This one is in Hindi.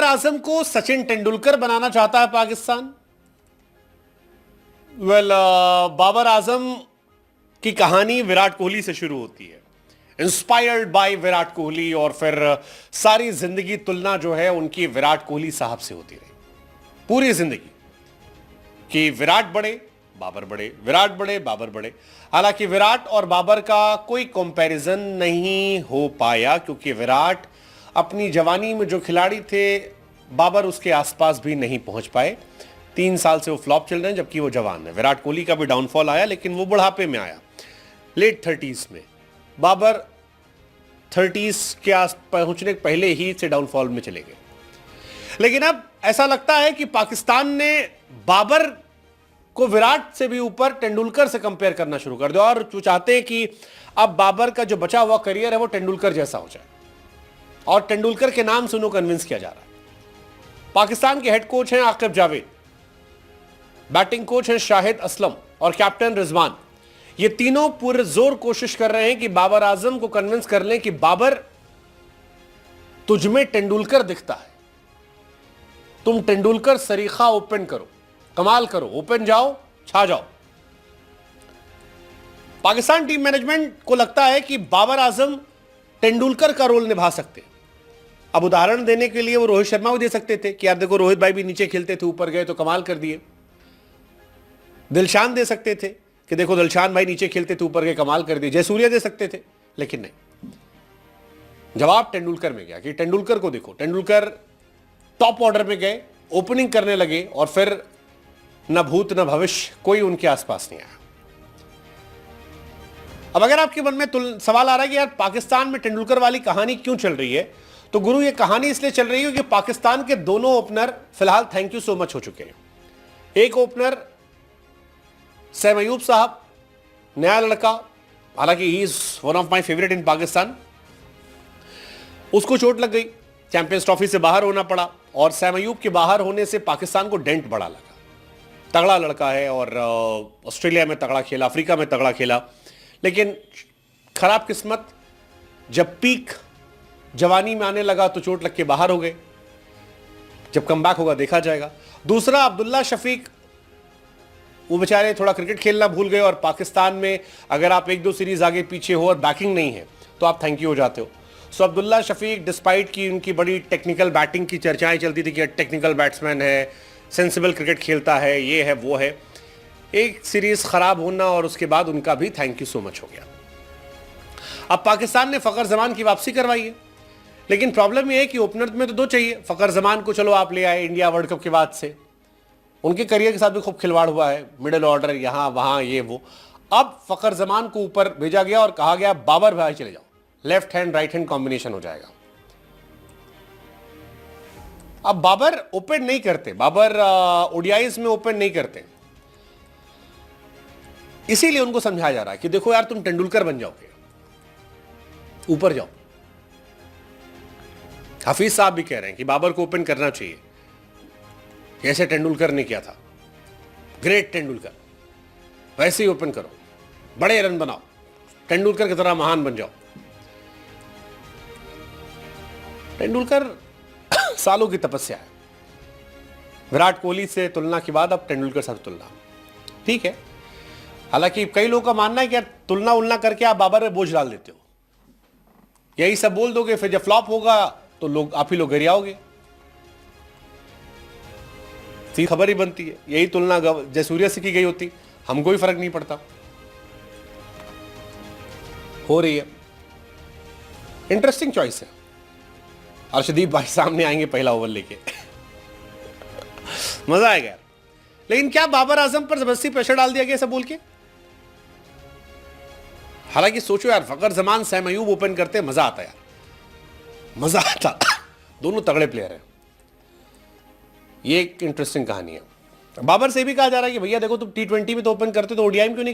आजम को सचिन तेंदुलकर बनाना चाहता है पाकिस्तान। बाबर आजम की कहानी विराट कोहली से शुरू होती है, इंस्पायर्ड बाय विराट कोहली, और फिर सारी जिंदगी तुलना जो है उनकी विराट कोहली साहब से होती रही, पूरी जिंदगी कि विराट बड़े बाबर बड़े, विराट बड़े बाबर बड़े। हालांकि विराट और बाबर का कोई कंपैरिजन नहीं हो पाया, क्योंकि विराट अपनी जवानी में जो खिलाड़ी थे, बाबर उसके आसपास भी नहीं पहुंच पाए। 3 साल से वो फ्लॉप चल रहे हैं, जबकि वो जवान है। विराट कोहली का भी डाउनफॉल आया, लेकिन वो बुढ़ापे में आया, लेट 30s में। बाबर 30s के आस पहुंचने के पहले ही से डाउनफॉल में चले गए। लेकिन अब ऐसा लगता है कि पाकिस्तान ने बाबर को विराट से भी ऊपर तेंदुलकर से कंपेयर करना शुरू कर दिया, और जो चाहते हैं कि अब बाबर का जो बचा हुआ करियर है वो तेंदुलकर जैसा हो जाए, और तेंदुलकर के नाम से उन्हें कन्विंस किया जा रहा है। पाकिस्तान के हेड कोच हैं आकिब जावेद, बैटिंग कोच हैं शाहिद असलम, और कैप्टन रिजवान। ये तीनों पुरजोर कोशिश कर रहे हैं कि बाबर आजम को कन्विंस कर लें कि बाबर, तुझमें तेंदुलकर दिखता है, तुम तेंदुलकर सरीखा ओपन करो, कमाल करो, ओपन जाओ, छा जाओ। पाकिस्तान टीम मैनेजमेंट को लगता है कि बाबर आजम तेंदुलकर का रोल निभा सकते हैं। अब उदाहरण देने के लिए वो रोहित शर्मा को दे सकते थे कि यार देखो, रोहित भाई भी नीचे खेलते थे, ऊपर गए तो कमाल कर दिए। दिलशान दे सकते थे कि देखो, दिलशान भाई नीचे खेलते थे, ऊपर गए, कमाल कर दिए। जयसूर्या दे सकते थे, लेकिन नहीं, जवाब तेंदुलकर में गया कि तेंदुलकर को देखो। तेंदुलकर टॉप ऑर्डर में गए, ओपनिंग करने लगे, और फिर न भूत न भविष्य कोई उनके आसपास नहीं आया। अब अगर आपके मन में सवाल आ रहा है कि यार पाकिस्तान में तेंदुलकर वाली कहानी क्यों चल रही है, तो गुरु ये कहानी इसलिए चल रही है क्योंकि पाकिस्तान के दोनों ओपनर फिलहाल थैंक यू सो मच हो चुके हैं। एक ओपनर सैम अयूब साहब, नया लड़का, हालांकि he is one of my favourite in Pakistan, उसको चोट लग गई, चैंपियंस ट्रॉफी से बाहर होना पड़ा, और सैम अयूब के बाहर होने से पाकिस्तान को डेंट बड़ा लगा। तगड़ा लड़का है, और ऑस्ट्रेलिया में तगड़ा खेला, अफ्रीका में तगड़ा खेला, लेकिन खराब किस्मत, जब पीक जवानी में आने लगा तो चोट लग के बाहर हो गए। जब कमबैक होगा देखा जाएगा। दूसरा अब्दुल्ला शफीक, वो बेचारे थोड़ा क्रिकेट खेलना भूल गए, और पाकिस्तान में अगर आप 1-2 सीरीज आगे पीछे हो और बैटिंग नहीं है तो आप थैंक यू हो जाते हो। सो अब्दुल्ला शफीक, डिस्पाइट की उनकी बड़ी टेक्निकल बैटिंग की चर्चाएं चलती थी कि टेक्निकल बैट्समैन है, सेंसिबल क्रिकेट खेलता है, ये है वो है, एक सीरीज खराब होना और उसके बाद उनका भी थैंक यू सो मच हो गया। अब पाकिस्तान ने फखर जमान की वापसी करवाई है, लेकिन प्रॉब्लम यह है कि ओपनर में तो 2 चाहिए। फखर जमान को चलो आप ले आए इंडिया वर्ल्ड कप के बाद से, उनके करियर के साथ भी खूब खिलवाड़ हुआ है, मिडिल ऑर्डर यहां वहां ये वो। अब फखर जमान को ऊपर भेजा गया और कहा गया बाबर भाई चले जाओ, left hand right hand combination हो जाएगा। अब बाबर ओपन नहीं करते, बाबर ओडीआईज में ओपन नहीं करते, इसीलिए उनको समझाया जा रहा है कि देखो यार, तुम तेंदुलकर बन जाओगे, ऊपर जाओ। हफीज साहब भी कह रहे हैं कि बाबर को ओपन करना चाहिए, जैसे तेंदुलकर ने किया था, ग्रेट तेंदुलकर, वैसे ही ओपन करो, बड़े रन बनाओ, तेंदुलकर की तरह महान बन जाओ। तेंदुलकर सालों की तपस्या है, विराट कोहली से तुलना के बाद अब तेंदुलकर से तुलना, ठीक है। हालांकि कई लोगों का मानना है कि यार तुलना उलना करके आप बाबर में बोझ डाल देते हो, यही सब बोल दोगे, फिर जब फ्लॉप होगा तो लोग आप ही लोग गरियाओगे, खबर ही बनती है। यही तुलना जयसूर्या से की गई होती, हमको भी फर्क नहीं पड़ता, हो रही है। इंटरेस्टिंग चॉइस है। अर्शदीप भाई सामने आएंगे पहला ओवर लेके मजा आएगा यार। लेकिन क्या बाबर आजम पर जबरदस्ती प्रेशर डाल दिया गया सब बोल के? हालांकि सोचो यार, फखर जमान सैम अयूब ओपन करते, मजा आता यार, मजा आता दोनों तगड़े प्लेयर हैं। ये एक इंटरेस्टिंग कहानी है। बाबर से भी कहा जा रहा है कि भैया देखो, तुम T20 में तो ओपन करते तो ओडीआई में क्यों नहीं